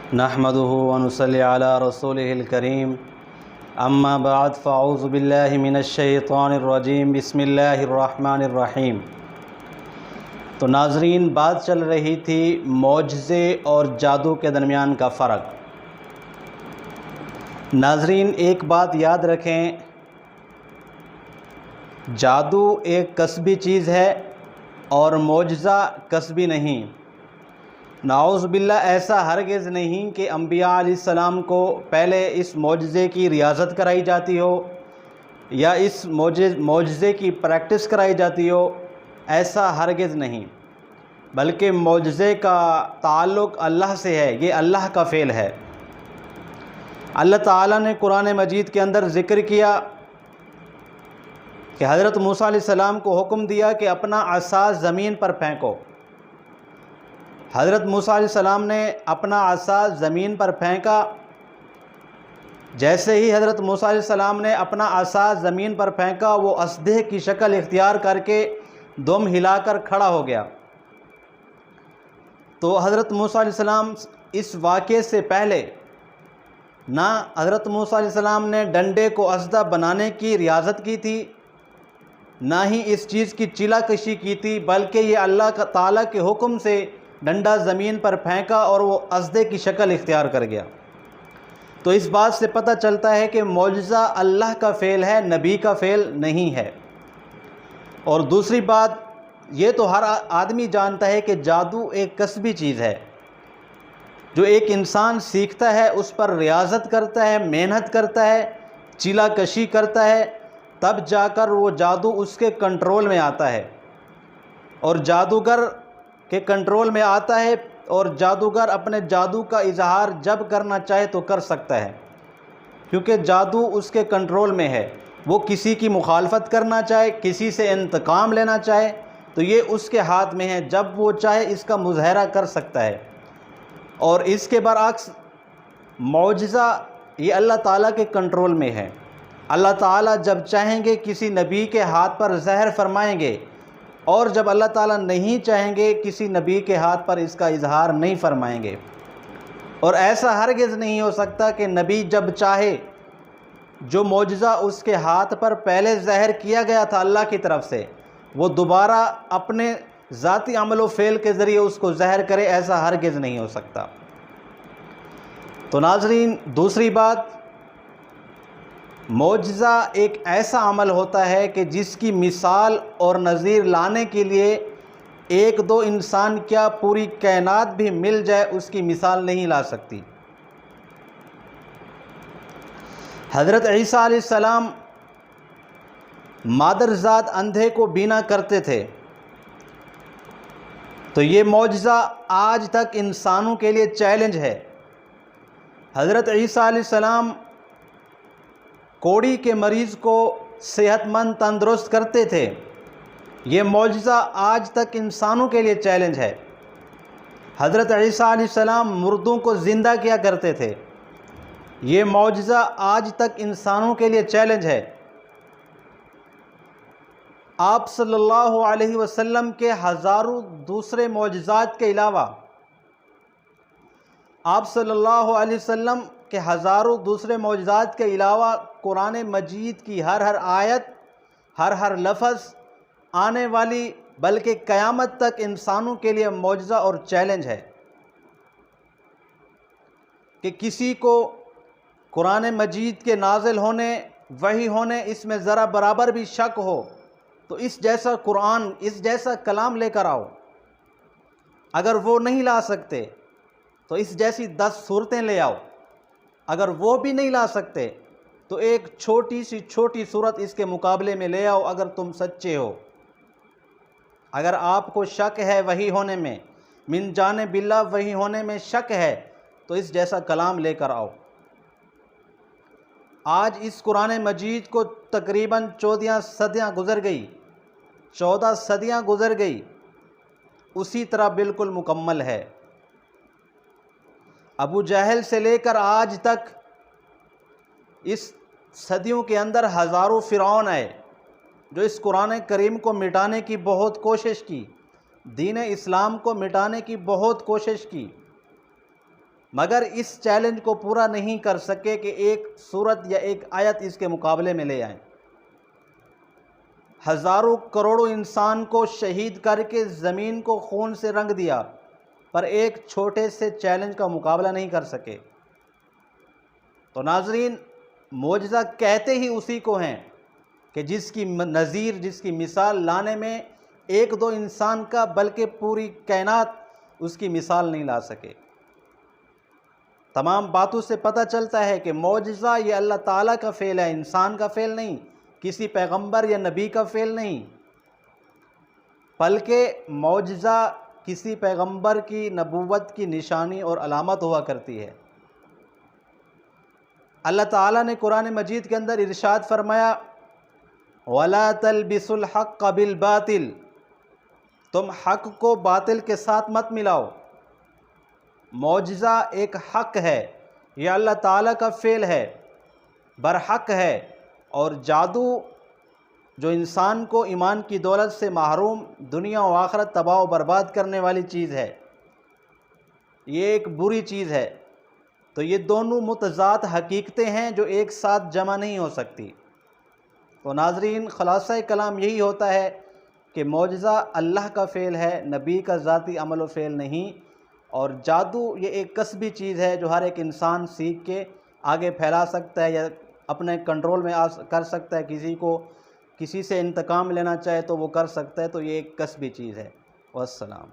نحمده ونصلي على رسوله الكريم اما بعد فاعوذ باللہ من الشیطان الرجیم بسم اللہ الرحمن الرحیم۔ تو ناظرین، بات چل رہی تھی معجزے اور جادو کے درمیان کا فرق۔ ناظرین، ایک بات یاد رکھیں، جادو ایک کسبی چیز ہے اور معجزہ کسبی نہیں۔ نعوذ باللہ، ایسا ہرگز نہیں کہ انبیاء علیہ السلام کو پہلے اس معجزے کی ریاضت کرائی جاتی ہو یا اس معجزے کی پریکٹس کرائی جاتی ہو، ایسا ہرگز نہیں، بلکہ معجزے کا تعلق اللہ سے ہے، یہ اللہ کا فعل ہے۔ اللہ تعالیٰ نے قرآن مجید کے اندر ذکر کیا کہ حضرت موسیٰ علیہ السلام کو حکم دیا کہ اپنا عصا زمین پر پھینکو۔ حضرت موسیٰ علیہ السلام نے اپنا عصا زمین پر پھینکا۔ جیسے ہی حضرت موسیٰ علیہ السلام نے اپنا عصا زمین پر پھینکا، وہ اژدہے کی شکل اختیار کر کے دم ہلا کر کھڑا ہو گیا۔ تو حضرت موسیٰ علیہ السلام اس واقعے سے پہلے نہ حضرت موسیٰ علیہ السلام نے ڈنڈے کو اسدہ بنانے کی ریاضت کی تھی، نہ ہی اس چیز کی چلا کشی کی تھی، بلکہ یہ اللہ تعالیٰ کے حکم سے ڈنڈا زمین پر پھینکا اور وہ اسدے کی شکل اختیار کر گیا۔ تو اس بات سے پتہ چلتا ہے کہ معجزہ اللہ کا فعل ہے، نبی کا فعل نہیں ہے۔ اور دوسری بات، یہ تو ہر آدمی جانتا ہے کہ جادو ایک کسبی چیز ہے، جو ایک انسان سیکھتا ہے، اس پر ریاضت کرتا ہے، محنت کرتا ہے، چیلا کشی کرتا ہے، تب جا کر وہ جادو اس کے کنٹرول میں آتا ہے، اور جادوگر کے کنٹرول میں آتا ہے، اور جادوگر اپنے جادو کا اظہار جب کرنا چاہے تو کر سکتا ہے، کیونکہ جادو اس کے کنٹرول میں ہے۔ وہ کسی کی مخالفت کرنا چاہے، کسی سے انتقام لینا چاہے تو یہ اس کے ہاتھ میں ہے، جب وہ چاہے اس کا مظاہرہ کر سکتا ہے۔ اور اس کے برعکس معجزہ یہ اللہ تعالیٰ کے کنٹرول میں ہے۔ اللہ تعالیٰ جب چاہیں گے کسی نبی کے ہاتھ پر زہر فرمائیں گے، اور جب اللہ تعالیٰ نہیں چاہیں گے کسی نبی کے ہاتھ پر اس کا اظہار نہیں فرمائیں گے۔ اور ایسا ہرگز نہیں ہو سکتا کہ نبی جب چاہے جو معجزہ اس کے ہاتھ پر پہلے ظاہر کیا گیا تھا اللہ کی طرف سے، وہ دوبارہ اپنے ذاتی عمل و فعل کے ذریعے اس کو ظاہر کرے، ایسا ہرگز نہیں ہو سکتا۔ تو ناظرین، دوسری بات، معجزہ ایک ایسا عمل ہوتا ہے کہ جس کی مثال اور نظیر لانے کے لیے ایک دو انسان کیا پوری کائنات بھی مل جائے اس کی مثال نہیں لا سکتی۔ حضرت عیسیٰ علیہ السلام مادرزاد اندھے کو بینا کرتے تھے، تو یہ معجزہ آج تک انسانوں کے لیے چیلنج ہے۔ حضرت عیسیٰ علیہ السلام کوڑی کے مریض کو صحت مند تندرست کرتے تھے، یہ معجزہ آج تک انسانوں کے لیے چیلنج ہے۔ حضرت عیسیٰ علیہ السلام مردوں کو زندہ کیا کرتے تھے، یہ معجزہ آج تک انسانوں کے لیے چیلنج ہے۔ آپ صلی اللہ علیہ وسلم کے ہزاروں دوسرے معجزات کے علاوہ، آپ صلی اللہ علیہ وسلم کے ہزاروں دوسرے معجزات کے علاوہ قرآن مجید کی ہر آیت، ہر لفظ آنے والی بلکہ قیامت تک انسانوں کے لیے معجزہ اور چیلنج ہے۔ کہ کسی کو قرآن مجید کے نازل ہونے، وحی ہونے، اس میں ذرا برابر بھی شک ہو تو اس جیسا قرآن، اس جیسا کلام لے کر آؤ۔ اگر وہ نہیں لا سکتے تو اس جیسی 10 صورتیں لے آؤ۔ اگر وہ بھی نہیں لا سکتے تو ایک چھوٹی سی صورت اس کے مقابلے میں لے آؤ، اگر تم سچے ہو۔ اگر آپ کو شک ہے وحی ہونے میں، من جانب اللہ وحی ہونے میں شک ہے، تو اس جیسا کلام لے کر آؤ۔ آج اس قرآن مجید کو تقریباً 14 صدیاں گزر گئی، 14 صدیاں گزر گئی، اسی طرح بالکل مکمل ہے۔ ابو جہل سے لے کر آج تک اس صدیوں کے اندر ہزاروں فرعون آئے جو اس قرآن کریم کو مٹانے کی بہت کوشش کی، دین اسلام کو مٹانے کی بہت کوشش کی، مگر اس چیلنج کو پورا نہیں کر سکے کہ ایک سورت یا ایک آیت اس کے مقابلے میں لے آئیں۔ ہزاروں کروڑوں انسان کو شہید کر کے زمین کو خون سے رنگ دیا، پر ایک چھوٹے سے چیلنج کا مقابلہ نہیں کر سکے۔ تو ناظرین، معجزہ کہتے ہی اسی کو ہیں کہ جس کی نظیر، جس کی مثال لانے میں ایک دو انسان کا بلکہ پوری کائنات اس کی مثال نہیں لا سکے۔ تمام باتوں سے پتہ چلتا ہے کہ معجزہ یہ اللہ تعالیٰ کا فعل ہے، انسان کا فعل نہیں، کسی پیغمبر یا نبی کا فعل نہیں، بلکہ معجزہ کسی پیغمبر کی نبوت کی نشانی اور علامت ہوا کرتی ہے۔ اللہ تعالیٰ نے قرآن مجید کے اندر ارشاد فرمایا وَلَا تَلْبِسُوا الْحَقَّ بِالْبَاطِلِ، تم حق کو باطل کے ساتھ مت ملاؤ۔ معجزہ ایک حق ہے، یہ اللہ تعالیٰ کا فعل ہے، برحق ہے، اور جادو جو انسان کو ایمان کی دولت سے محروم، دنیا و آخرت تباہ و برباد کرنے والی چیز ہے، یہ ایک بری چیز ہے۔ تو یہ دونوں متضاد حقیقتیں ہیں جو ایک ساتھ جمع نہیں ہو سکتی۔ تو ناظرین، خلاصہ کلام یہی ہوتا ہے کہ معجزہ اللہ کا فعل ہے، نبی کا ذاتی عمل و فعل نہیں، اور جادو یہ ایک کسبی چیز ہے جو ہر ایک انسان سیکھ کے آگے پھیلا سکتا ہے یا اپنے کنٹرول میں کر سکتا ہے۔ کسی سے انتقام لینا چاہے تو وہ کر سکتا ہے، تو یہ ایک کسبی چیز ہے۔ والسلام۔